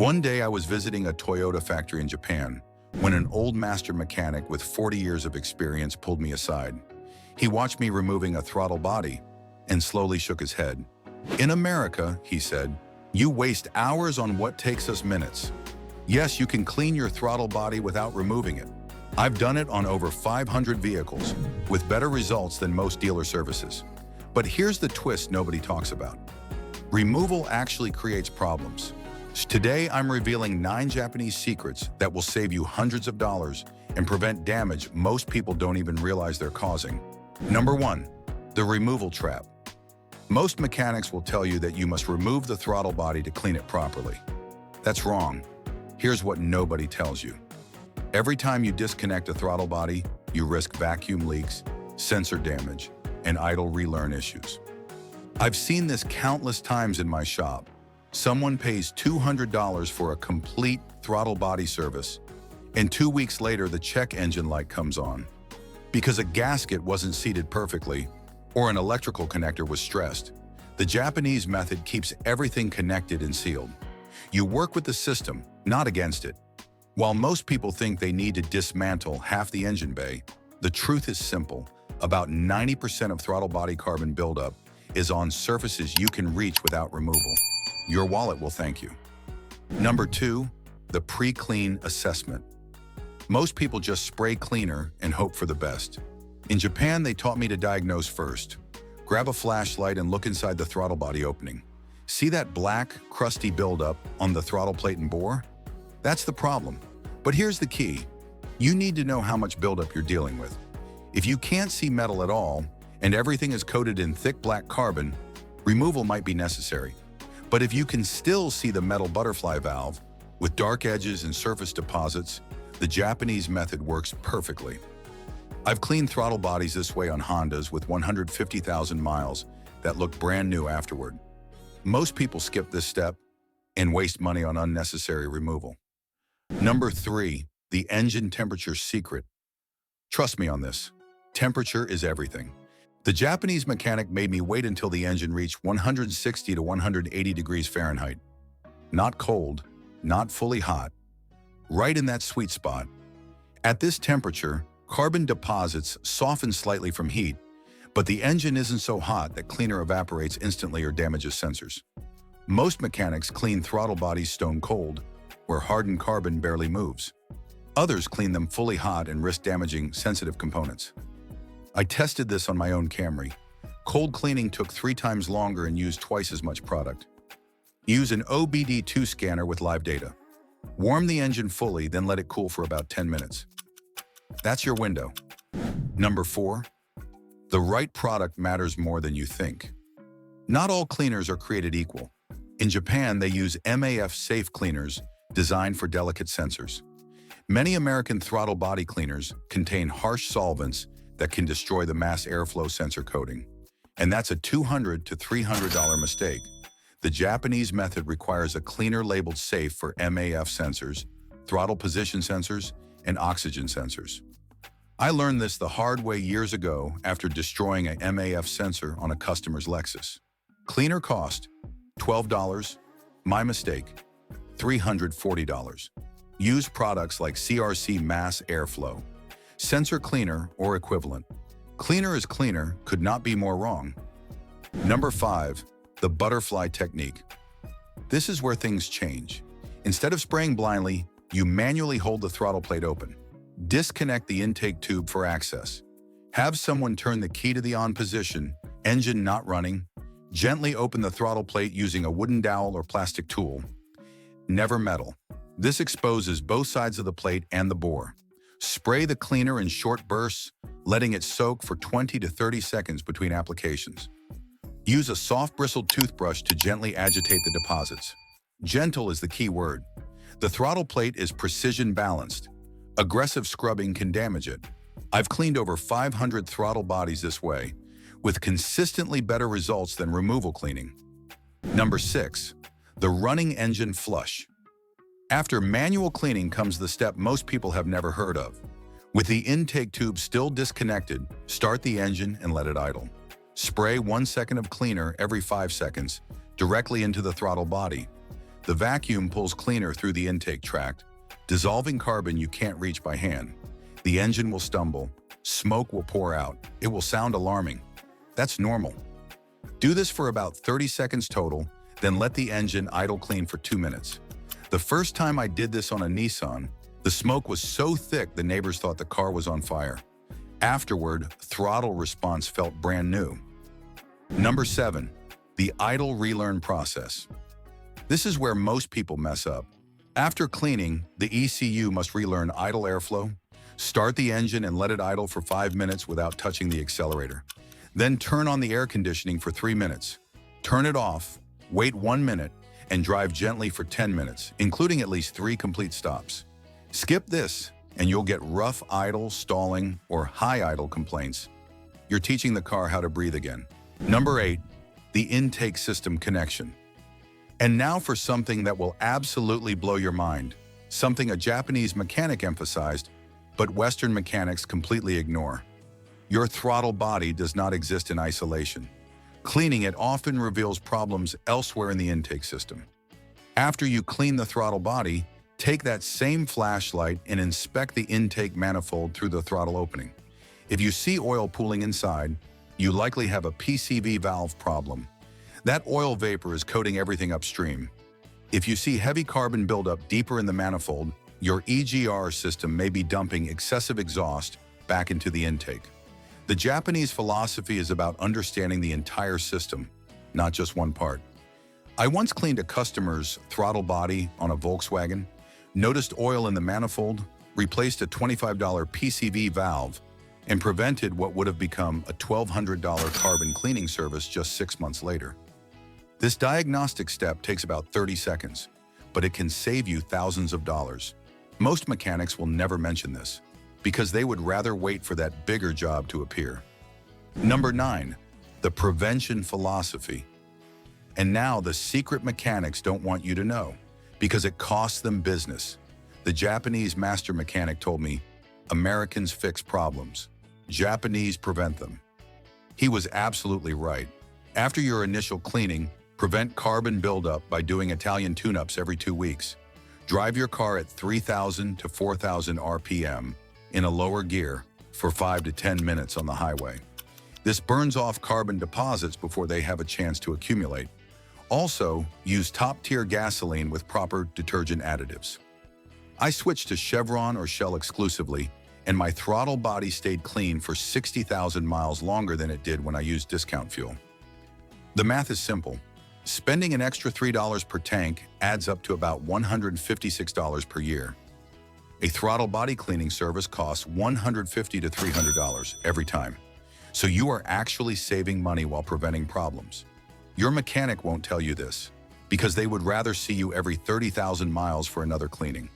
One day I was visiting a Toyota factory in Japan when an old master mechanic with 40 years of experience pulled me aside. He watched me removing a throttle body and slowly shook his head. "In America," he said, "you waste hours on what takes us minutes. Yes, you can clean your throttle body without removing it. I've done it on over 500 vehicles with better results than most dealer services. But here's the twist nobody talks about. Removal actually creates problems. Today, I'm revealing 9 Japanese secrets that will save you hundreds of dollars and prevent damage most people don't even realize they're causing. Number 1, the removal trap. Most mechanics will tell you that you must remove the throttle body to clean it properly. That's wrong. Here's what nobody tells you. Every time you disconnect a throttle body, you risk vacuum leaks, sensor damage, and idle relearn issues. I've seen this countless times in my shop. Someone pays $200 for a complete throttle body service, and 2 weeks later the check engine light comes on. Because a gasket wasn't seated perfectly, or an electrical connector was stressed. The Japanese method keeps everything connected and sealed. You work with the system, not against it. While most people think they need to dismantle half the engine bay, the truth is simple. About 90% of throttle body carbon buildup is on surfaces you can reach without removal. Your wallet will thank you. Number 2, the pre-clean assessment. Most people just spray cleaner and hope for the best. In Japan, they taught me to diagnose first. Grab a flashlight and look inside the throttle body opening. See that black, crusty buildup on the throttle plate and bore? That's the problem. But here's the key. You need to know how much buildup you're dealing with. If you can't see metal at all, and everything is coated in thick black carbon, removal might be necessary. But if you can still see the metal butterfly valve, with dark edges and surface deposits, the Japanese method works perfectly. I've cleaned throttle bodies this way on Hondas with 150,000 miles that look brand new afterward. Most people skip this step and waste money on unnecessary removal. Number 3, the engine temperature secret. Trust me on this. Temperature is everything. The Japanese mechanic made me wait until the engine reached 160 to 180 degrees Fahrenheit. Not cold, not fully hot. Right in that sweet spot. At this temperature, carbon deposits soften slightly from heat, but the engine isn't so hot that cleaner evaporates instantly or damages sensors. Most mechanics clean throttle bodies stone cold, where hardened carbon barely moves. Others clean them fully hot and risk damaging sensitive components. I tested this on my own Camry. Cold cleaning took 3 times longer and used twice as much product. Use an OBD2 scanner with live data. Warm the engine fully, then let it cool for about 10 minutes. That's your window. Number 4, the right product matters more than you think. Not all cleaners are created equal. In Japan, they use MAF-safe cleaners designed for delicate sensors. Many American throttle body cleaners contain harsh solvents that can destroy the mass airflow sensor coating. And that's a $200 to $300 mistake. The Japanese method requires a cleaner labeled safe for MAF sensors, throttle position sensors, and oxygen sensors. I learned this the hard way years ago after destroying a MAF sensor on a customer's Lexus. Cleaner cost, $12. My mistake, $340. Use products like CRC Mass Airflow, Sensor Cleaner, or equivalent. Cleaner is cleaner could not be more wrong. Number 5, the butterfly technique. This is where things change. Instead of spraying blindly, you manually hold the throttle plate open. Disconnect the intake tube for access. Have someone turn the key to the on position, engine not running. Gently open the throttle plate using a wooden dowel or plastic tool. Never metal. This exposes both sides of the plate and the bore. Spray the cleaner in short bursts, letting it soak for 20 to 30 seconds between applications. Use a soft bristled toothbrush to gently agitate the deposits. Gentle is the key word. The throttle plate is precision balanced. Aggressive scrubbing can damage it. I've cleaned over 500 throttle bodies this way, with consistently better results than removal cleaning. Number 6, the running engine flush. After manual cleaning comes the step most people have never heard of. With the intake tube still disconnected, start the engine and let it idle. Spray 1 second of cleaner every 5 seconds directly into the throttle body. The vacuum pulls cleaner through the intake tract, dissolving carbon you can't reach by hand. The engine will stumble, smoke will pour out, it will sound alarming. That's normal. Do this for about 30 seconds total, then let the engine idle clean for 2 minutes. The first time I did this on a Nissan, the smoke was so thick the neighbors thought the car was on fire. Afterward, throttle response felt brand new. Number 7, the idle relearn process. This is where most people mess up. After cleaning, the ECU must relearn idle airflow, start the engine and let it idle for 5 minutes without touching the accelerator. Then turn on the air conditioning for 3 minutes. Turn it off, wait 1 minute, and drive gently for 10 minutes, including at least 3 complete stops. Skip this, and you'll get rough idle, stalling, or high idle complaints. You're teaching the car how to breathe again. Number 8, the intake system connection. And now for something that will absolutely blow your mind, something a Japanese mechanic emphasized, but Western mechanics completely ignore. Your throttle body does not exist in isolation. Cleaning it often reveals problems elsewhere in the intake system. After you clean the throttle body, take that same flashlight and inspect the intake manifold through the throttle opening. If you see oil pooling inside, you likely have a PCV valve problem. That oil vapor is coating everything upstream. If you see heavy carbon buildup deeper in the manifold, your EGR system may be dumping excessive exhaust back into the intake. The Japanese philosophy is about understanding the entire system, not just one part. I once cleaned a customer's throttle body on a Volkswagen, noticed oil in the manifold, replaced a $25 PCV valve, and prevented what would have become a $1,200 carbon cleaning service just 6 months later. This diagnostic step takes about 30 seconds, but it can save you thousands of dollars. Most mechanics will never mention this, because they would rather wait for that bigger job to appear. Number 9, the prevention philosophy. And now the secret mechanics don't want you to know, because it costs them business. The Japanese master mechanic told me, Americans fix problems, Japanese prevent them. He was absolutely right. After your initial cleaning, prevent carbon buildup by doing Italian tune-ups every 2 weeks. Drive your car at 3,000 to 4,000 RPM in a lower gear for 5 to 10 minutes on the highway. This burns off carbon deposits before they have a chance to accumulate. Also, use top-tier gasoline with proper detergent additives. I switched to Chevron or Shell exclusively, and my throttle body stayed clean for 60,000 miles longer than it did when I used discount fuel. The math is simple. Spending an extra $3 per tank adds up to about $156 per year. A throttle body cleaning service costs $150 to $300 every time. So you are actually saving money while preventing problems. Your mechanic won't tell you this, because they would rather see you every 30,000 miles for another cleaning.